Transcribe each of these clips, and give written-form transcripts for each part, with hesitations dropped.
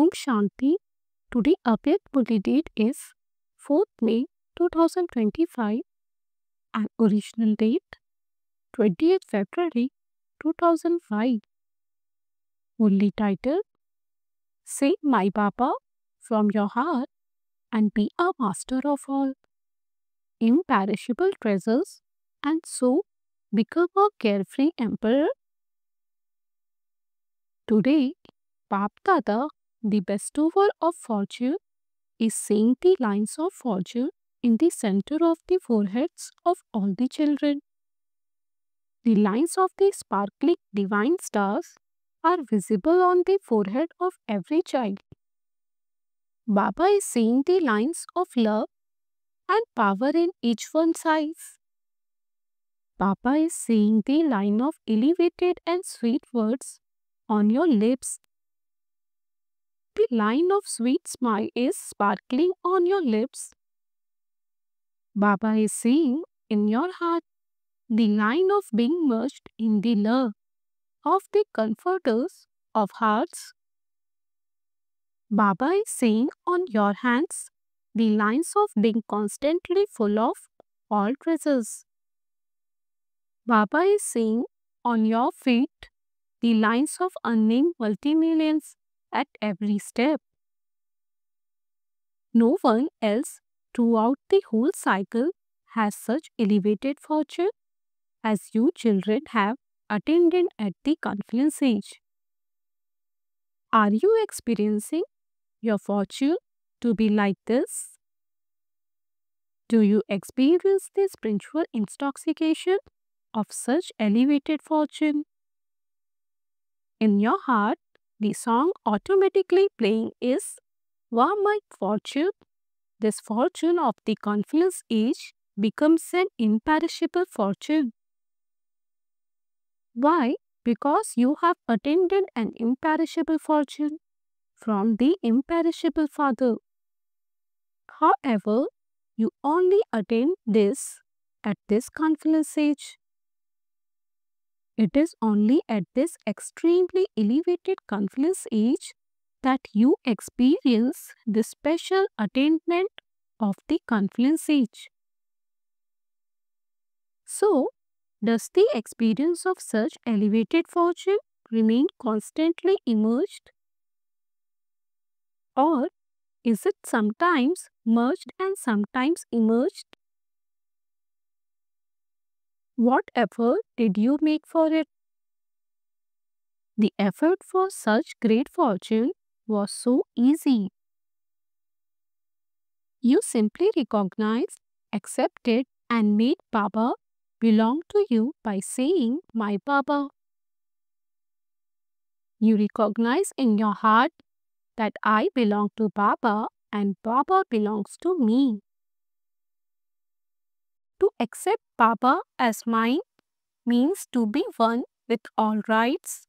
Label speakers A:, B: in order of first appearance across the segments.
A: Om Shanti. Today update bully date is 4th May 2025 and original date 20th February 2005. Only title Say My Baba from your heart and be a master of all imperishable treasures and so become a carefree emperor. Today, Bap Dada, the bestower of fortune, is saying the lines of fortune in the center of the foreheads of all the children. The lines of the sparkling divine stars are visible on the forehead of every child. Baba is saying the lines of love and power in each one's eyes. Baba is saying the line of elevated and sweet words on your lips. The line of sweet smile is sparkling on your lips. Baba is saying in your heart the line of being merged in the love of the comforters of hearts. Baba is saying on your hands the lines of being constantly full of all treasures. Baba is saying on your feet the lines of earning multi-millions at every step. No one else throughout the whole cycle has such elevated fortune as you children have attended at the confluence age. Are you experiencing your fortune to be like this? Do you experience the spiritual intoxication of such elevated fortune? In your heart, the song automatically playing is Wow, my fortune. This fortune of the confluence age becomes an imperishable fortune. Why? Because you have attained an imperishable fortune from the imperishable Father. However, you only attain this at this confluence age. It is only at this extremely elevated confluence age that you experience the special attainment of the confluence age. So, does the experience of such elevated fortune remain constantly immersed? Or is it sometimes merged and sometimes emerged? What effort did you make for it? The effort for such great fortune was so easy. You simply recognized, accepted, and made Baba belong to you by saying, My Baba. You recognize in your heart that I belong to Baba and Baba belongs to me. To accept Baba as mine means to be one with all rights,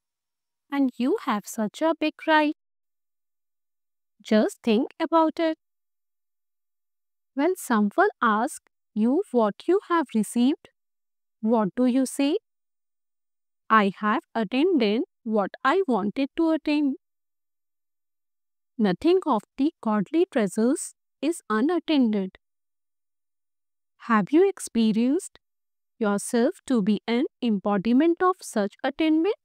A: and you have such a big right. Just think about it. When someone asks you what you have received, what do you say? I have attained what I wanted to attain. Nothing of the godly treasures is unattended. Have you experienced yourself to be an embodiment of such attainment?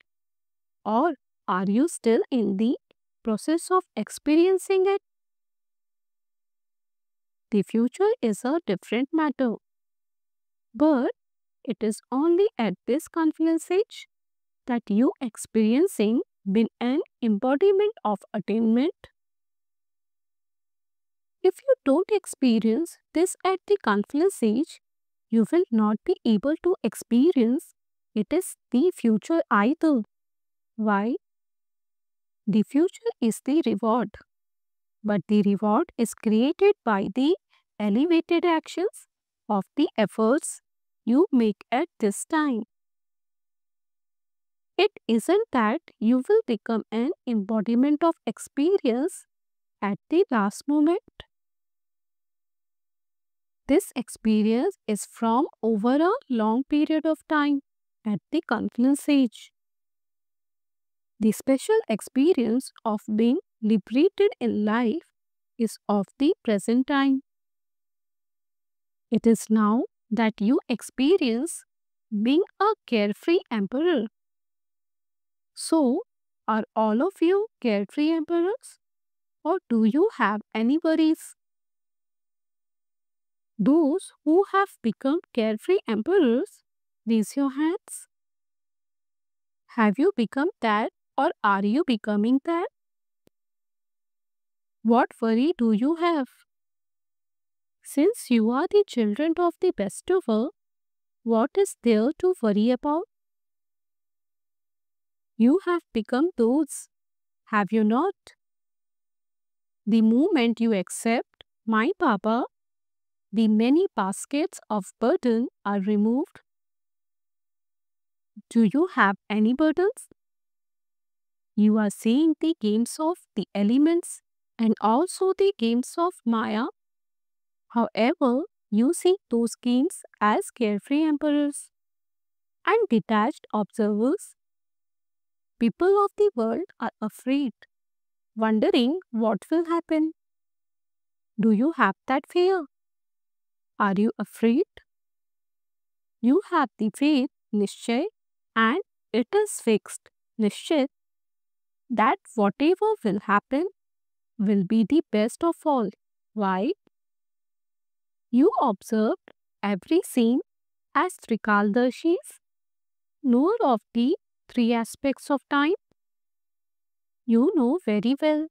A: Or are you still in the process of experiencing it? The future is a different matter. But it is only at this confluence age that you experiencing being an embodiment of attainment. If you don't experience this at the confluence age, you will not be able to experience it is the future either. Why? The future is the reward, but the reward is created by the elevated actions of the efforts you make at this time. It isn't that you will become an embodiment of experience at the last moment. This experience is from over a long period of time at the confluence age. The special experience of being liberated in life is of the present time. It is now that you experience being a carefree emperor. So, are all of you carefree emperors? Or do you have any worries? Those who have become carefree emperors, raise your hands. Have you become that or are you becoming that? What worry do you have? Since you are the children of the bestover, what is there to worry about? You have become those, have you not? The moment you accept my Baba, the many baskets of burden are removed. Do you have any burdens? You are seeing the games of the elements and also the games of Maya. However, you see those games as carefree emperors and detached observers. People of the world are afraid, wondering what will happen. Do you have that fear? Are you afraid? You have the faith, Nishchay, and it is fixed, Nishchit, that whatever will happen will be the best of all. Why? You observed every scene as Trikaldarshis, knower of the three aspects of time. You know very well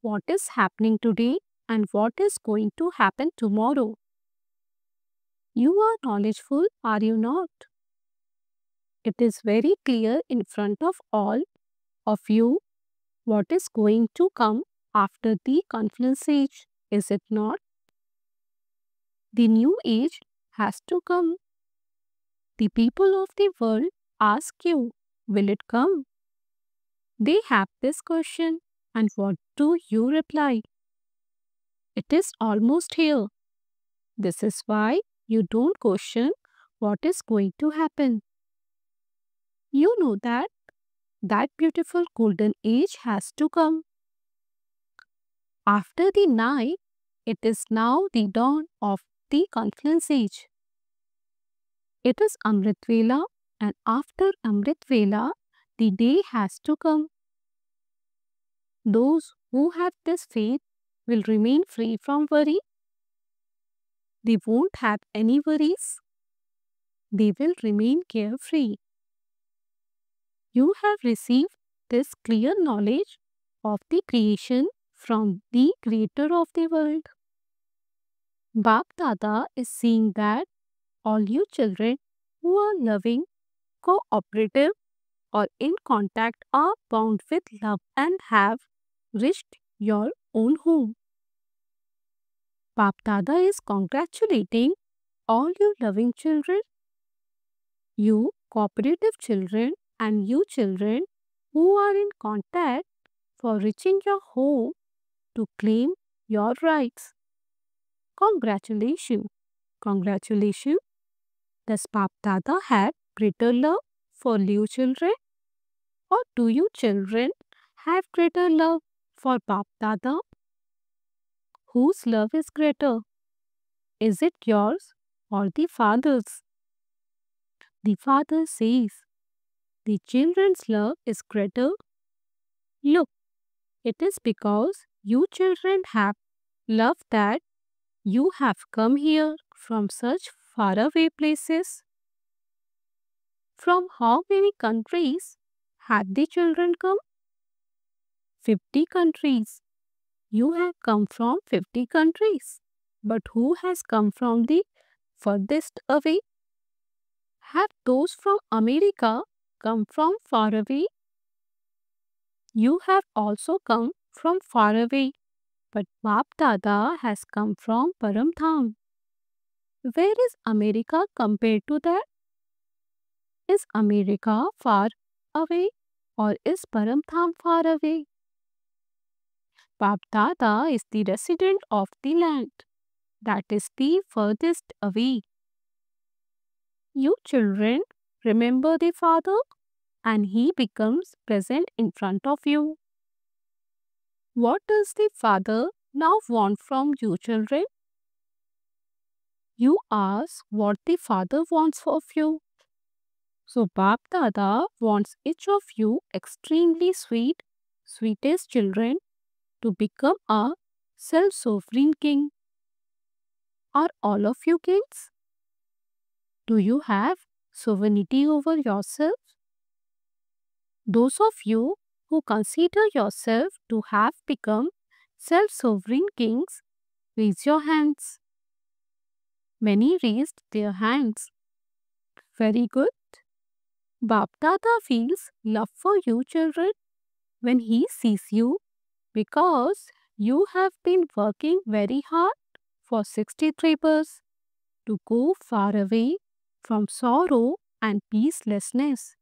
A: what is happening today and what is going to happen tomorrow. You are knowledgeful, are you not? It is very clear in front of all of you what is going to come after the confluence age, is it not? The new age has to come. The people of the world ask you, will it come? They have this question, and what do you reply? It is almost here. This is why you don't question what is going to happen. You know that that beautiful golden age has to come. After the night, it is now the dawn of the confluence age. It is Amrit Vela, and after Amrit Vela, the day has to come. Those who have this faith will remain free from worry. They won't have any worries. They will remain carefree. You have received this clear knowledge of the creation from the creator of the world. Bap Dada is seeing that all you children who are loving, cooperative, or in contact are bound with love and have reached your own home. Bap Dada is congratulating all you loving children, you cooperative children, and you children who are in contact for reaching your home to claim your rights. Congratulations! Congratulations! Does Bap Dada have greater love for you children? Or do you children have greater love for Bap Dada? Whose love is greater? Is it yours or the father's? The father says, the children's love is greater. Look, it is because you children have love that you have come here from such faraway places. From how many countries have the children come? 50 countries. You have come from 50 countries. But who has come from the furthest away? Have those from America come from far away? You have also come from far away. But Bap Dada has come from Param Dham. Where is America compared to that? Is America far away or is Param Dham far away? Bap Dada is the resident of the land that is the furthest away. You children remember the Father and He becomes present in front of you. What does the father now want from you, children? You ask what the father wants of you. So Bap Dada wants each of you extremely sweetest children to become a self-sovereign king. Are all of you kings? Do you have sovereignty over yourself? Those of you who consider yourself to have become self-sovereign kings, raise your hands. Many raised their hands. Very good. Bap Dada feels love for you children when he sees you because you have been working very hard for 63 years to go far away from sorrow and peacelessness.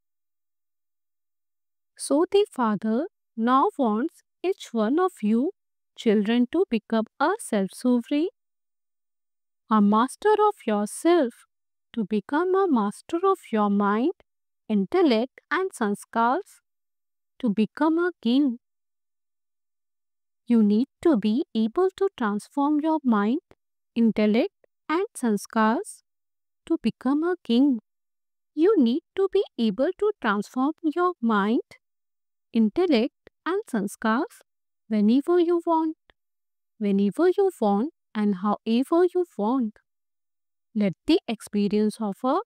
A: So the Father now wants each one of you children to become a self-sovereign, a master of yourself, to become a master of your mind, intellect and sanskars, to become a king. You need to be able to transform your mind, intellect and sanskars to become a king. You need to be able to transform your mind, intellect and sanskars whenever you want, and however you want. Let the experience of a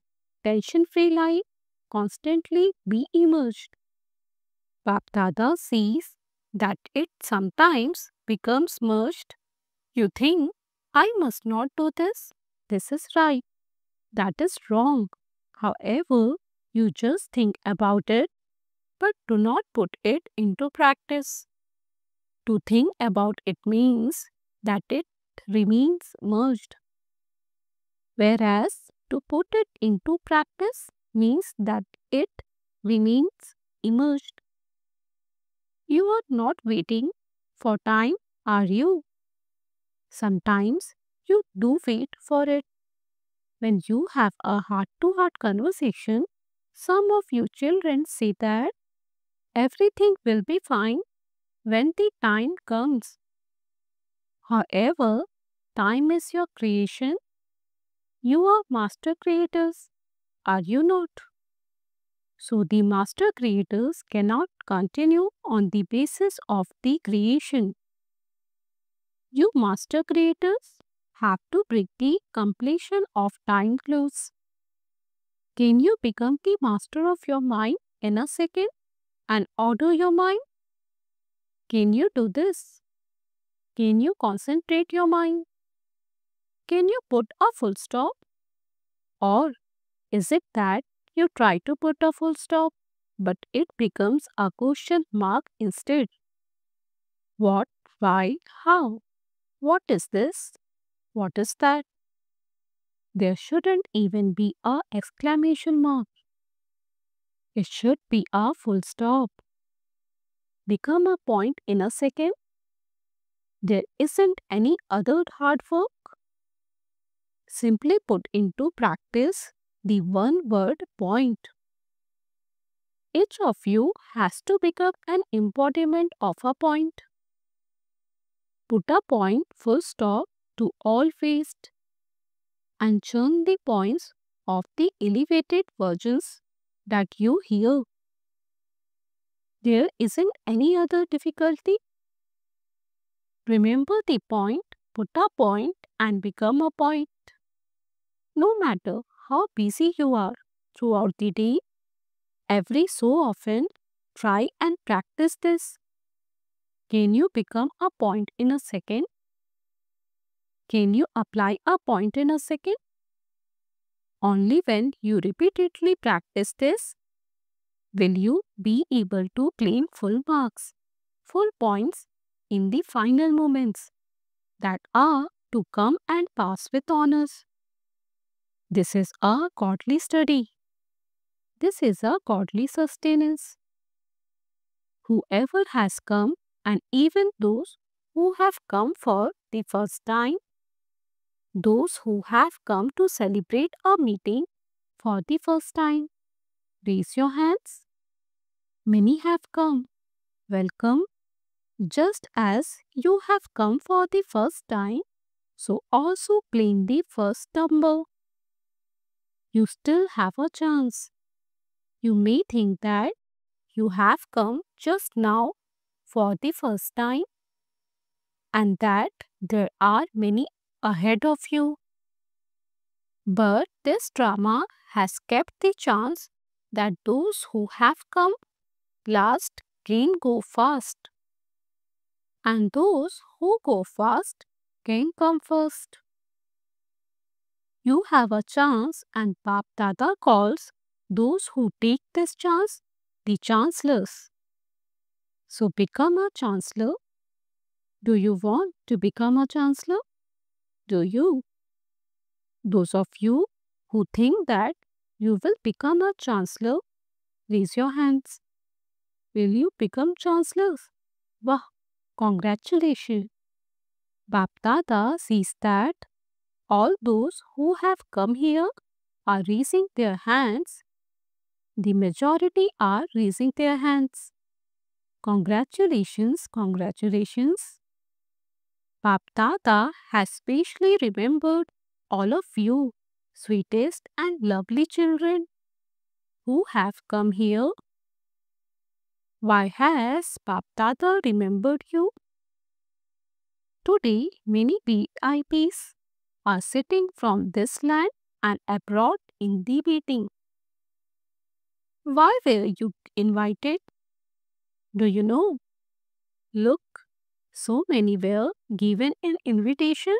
A: tension-free life constantly be emerged. Bap Dada sees that it sometimes becomes merged. You think, I must not do this. This is right. That is wrong. However, you just think about it, but do not put it into practice. To think about it means that it remains merged, whereas to put it into practice means that it remains immersed. You are not waiting for time, are you? Sometimes you do wait for it. When you have a heart-to-heart conversation, some of you children say that everything will be fine when the time comes. However, time is your creation. You are master creators, are you not? So the master creators cannot continue on the basis of the creation. You master creators have to bring the completion of time close. Can you become the master of your mind in a second and order your mind? Can you do this? Can you concentrate your mind? Can you put a full stop? Or is it that you try to put a full stop, but it becomes a question mark instead? What, why, how? What is this? What is that? There shouldn't even be a exclamation mark. It should be a full stop. Become a point in a second. There isn't any other hard work. Simply put into practice the one word point. Each of you has to become an embodiment of a point. Put a point full stop to all waste and churn the points of the elevated versions that you hear. There isn't any other difficulty. Remember the point, put a point and become a point. No matter how busy you are throughout the day, every so often try and practice this. Can you become a point in a second? Can you apply a point in a second? Only when you repeatedly practice this will you be able to claim full marks, full points in the final moments that are to come and pass with honors. This is a godly study. This is a godly sustenance. Whoever has come, and even those who have come for the first time, those who have come to celebrate a meeting for the first time, raise your hands. Many have come. Welcome. Just as you have come for the first time, so also playing the first number. You still have a chance. You may think that you have come just now for the first time and that there are many ahead of you. But this drama has kept the chance that those who have come last can go fast, and those who go fast can come first. You have a chance, and Bap Dada calls those who take this chance the chancellors. So become a chancellor. Do you want to become a chancellor? Do you? Those of you who think that you will become a chancellor, raise your hands. Will you become chancellors? Wah, congratulations. Bap Dada sees that all those who have come here are raising their hands. The majority are raising their hands. Congratulations, congratulations. Bap Dada has specially remembered all of you, sweetest and lovely children who have come here. Why has Bap Dada remembered you? Today, many VIPs are sitting from this land and abroad in the meeting. Why were you invited? Do you know? Look, so many were given an invitation,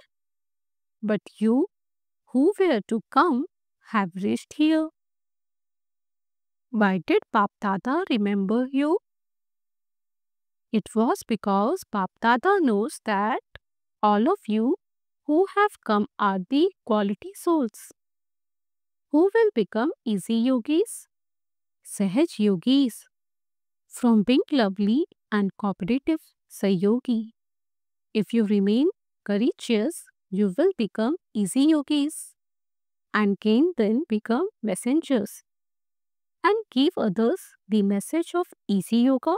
A: but you who were to come have reached here. Why did Bap Dada remember you? It was because Bap Dada knows that all of you who have come are the quality souls who will become easy yogis, Sahaj yogis, from being lovely and cooperative Sayogi. If you remain courageous, you will become easy yogis and can then become messengers and give others the message of easy yoga.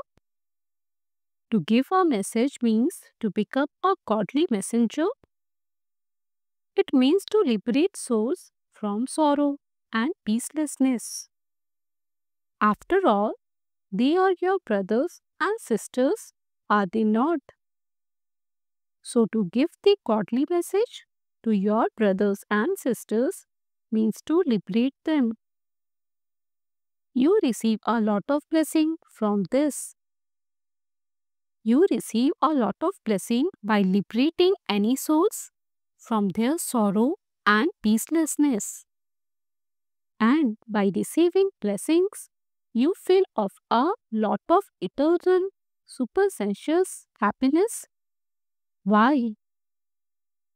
A: To give a message means to become a godly messenger. It means to liberate souls from sorrow and peacelessness. After all, they are your brothers and sisters, are they not? So, to give the godly message to your brothers and sisters means to liberate them. You receive a lot of blessing from this. You receive a lot of blessing by liberating any souls from their sorrow and peacelessness. And by receiving blessings, you feel of a lot of eternal, supersensuous happiness. Why?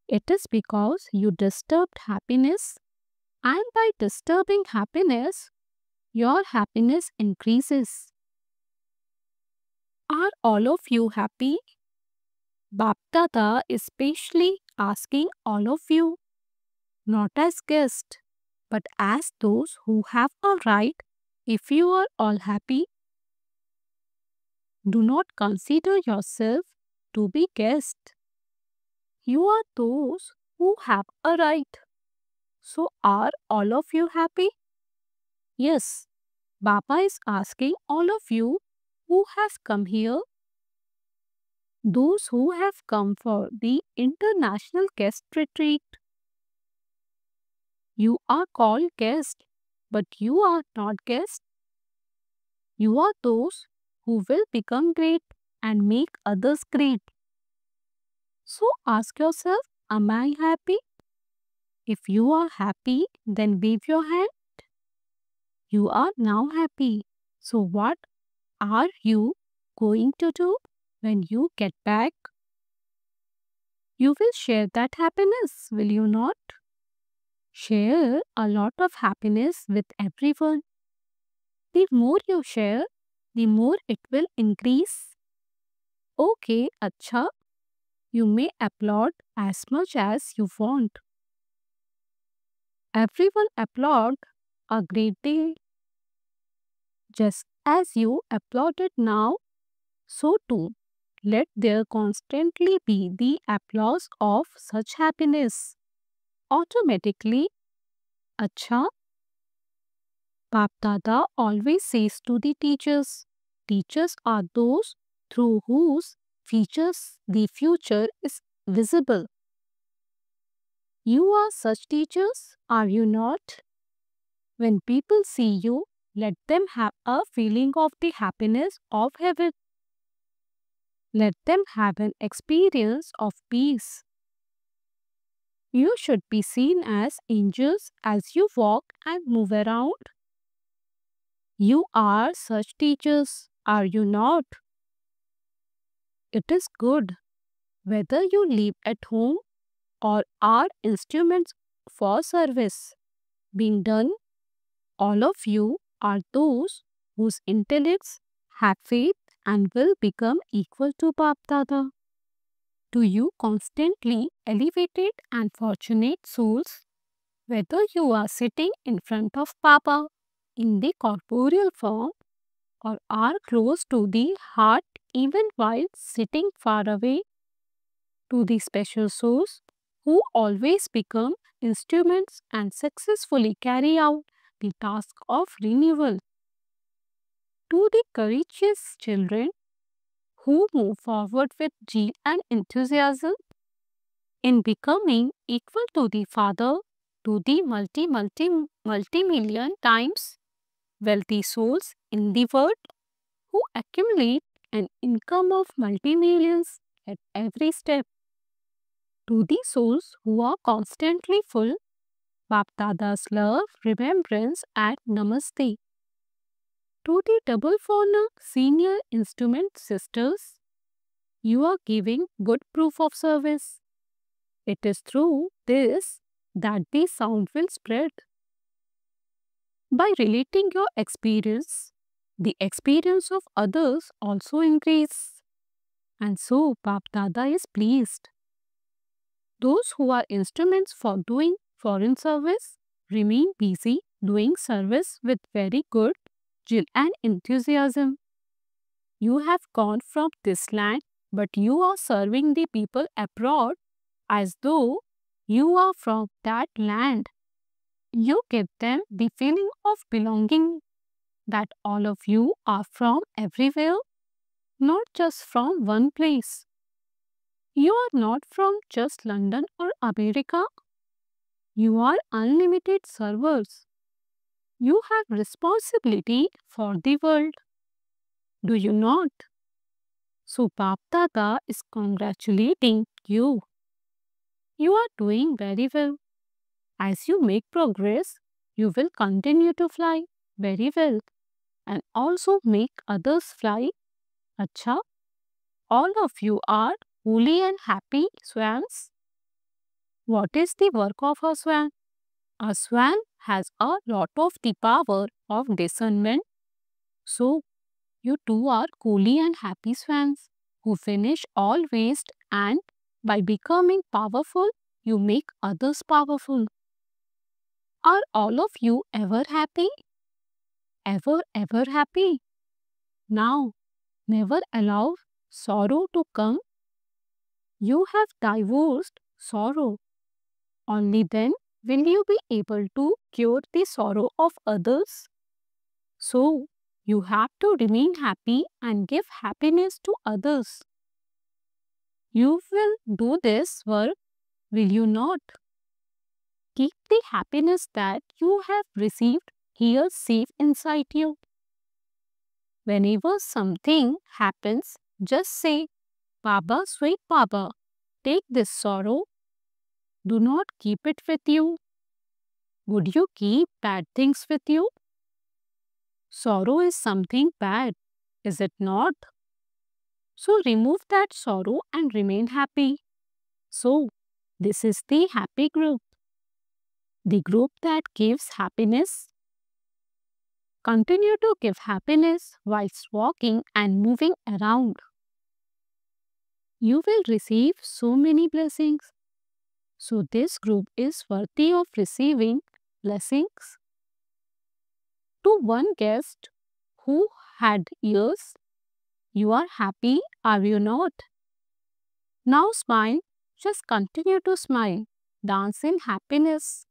A: It is because you disturbed happiness, and by disturbing happiness, your happiness increases. Are all of you happy? Bap Dada is specially asking all of you, not as guests, but as those who have a right. If you are all happy, do not consider yourself to be guests. You are those who have a right. So are all of you happy? Yes, Baba is asking all of you who has come here, those who have come for the international guest retreat. You are called guests, but you are not guests. You are those who will become great and make others great. So ask yourself, am I happy? If you are happy, then wave your hand. You are now happy. So what are you going to do when you get back? You will share that happiness, will you not? Share a lot of happiness with everyone. The more you share, the more it will increase. Okay, acha, you may applaud as much as you want. Everyone applaud a great day. Just as you applauded now, so too Let there constantly be the applause of such happiness. Automatically, Acha, Bap Dada always says to the teachers. Teachers are those through whose features the future is visible. You are such teachers, are you not? When people see you, let them have a feeling of the happiness of heaven. Let them have an experience of peace. You should be seen as angels as you walk and move around. You are such teachers, are you not? It is good whether you live at home or are instruments for service being done. All of you are those whose intellects have faith and will become equal to Bap Dada. To you constantly elevated and fortunate souls, whether you are sitting in front of Papa in the corporeal form or are close to the heart even while sitting far away, to the special souls who always become instruments and successfully carry out the task of renewal, to the courageous children who move forward with zeal and enthusiasm in becoming equal to the Father, to the multi-million times wealthy souls in the world who accumulate an income of multi-millions at every step, to the souls who are constantly full Bap Dada's love, remembrance and namaste. To the double fauna senior instrument sisters, you are giving good proof of service. It is through this that the sound will spread. By relating your experience, the experience of others also increase. And so Bap Dada is pleased. Those who are instruments for doing foreign service remain busy doing service with very good zeal and enthusiasm. You have gone from this land, but you are serving the people abroad as though you are from that land. You give them the feeling of belonging, that all of you are from everywhere, not just from one place. You are not from just London or America. You are unlimited servers. You have responsibility for the world. Do you not? So Bap Dada is congratulating you. You are doing very well. As you make progress, you will continue to fly very well and also make others fly. Acha, all of you are holy and happy swans. What is the work of a swan? A swan has a lot of the power of discernment. So, you two are coolly and happy swans who finish all waste and by becoming powerful, you make others powerful. Are all of you ever happy? Ever happy? Now, never allow sorrow to come. You have divorced sorrow. Only then will you be able to cure the sorrow of others. So, you have to remain happy and give happiness to others. You will do this work, will you not? Keep the happiness that you have received here safe inside you. Whenever something happens, just say, Baba, sweet Baba, take this sorrow. Do not keep it with you. Would you keep bad things with you? Sorrow is something bad, is it not? So remove that sorrow and remain happy. So, this is the happy group. The group that gives happiness. Continue to give happiness whilst walking and moving around. You will receive so many blessings. So this group is worthy of receiving blessings. To one guest who had ears, You are happy, are you not? Now smile, just continue to smile. Dance in happiness.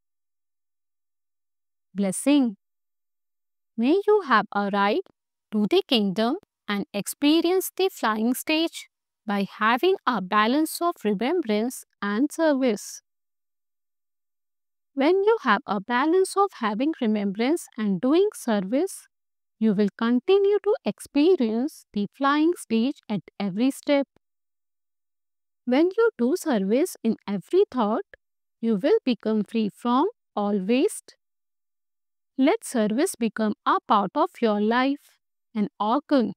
A: Blessing. May you have arrived to the kingdom and experience the flying stage by having a balance of remembrance and service. When you have a balance of having remembrance and doing service, you will continue to experience the flying stage at every step. When you do service in every thought, you will become free from all waste. Let service become a part of your life, an organ.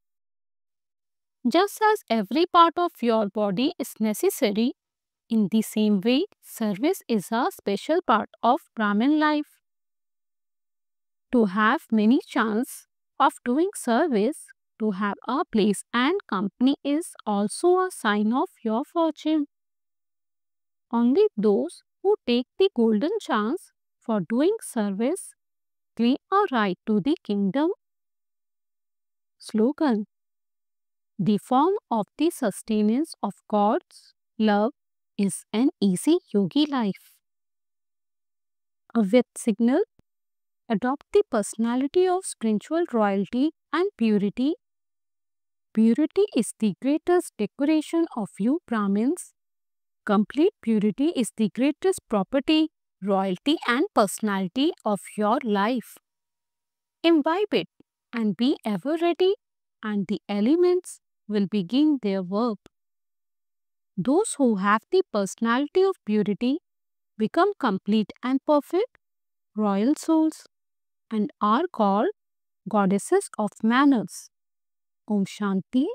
A: Just as every part of your body is necessary, in the same way, service is a special part of Brahmin life. To have many chance of doing service, to have a place and company is also a sign of your fortune. Only those who take the golden chance for doing service claim a right to the kingdom. Slogan. The form of the sustenance of God's love is an easy yogi life. With signal, adopt the personality of spiritual royalty and purity. Purity is the greatest decoration of you Brahmins. Complete purity is the greatest property, royalty and personality of your life. Imbibe it and be ever ready, and the elements will begin their work. Those who have the personality of purity become complete and perfect royal souls and are called goddesses of manners. Om Shanti.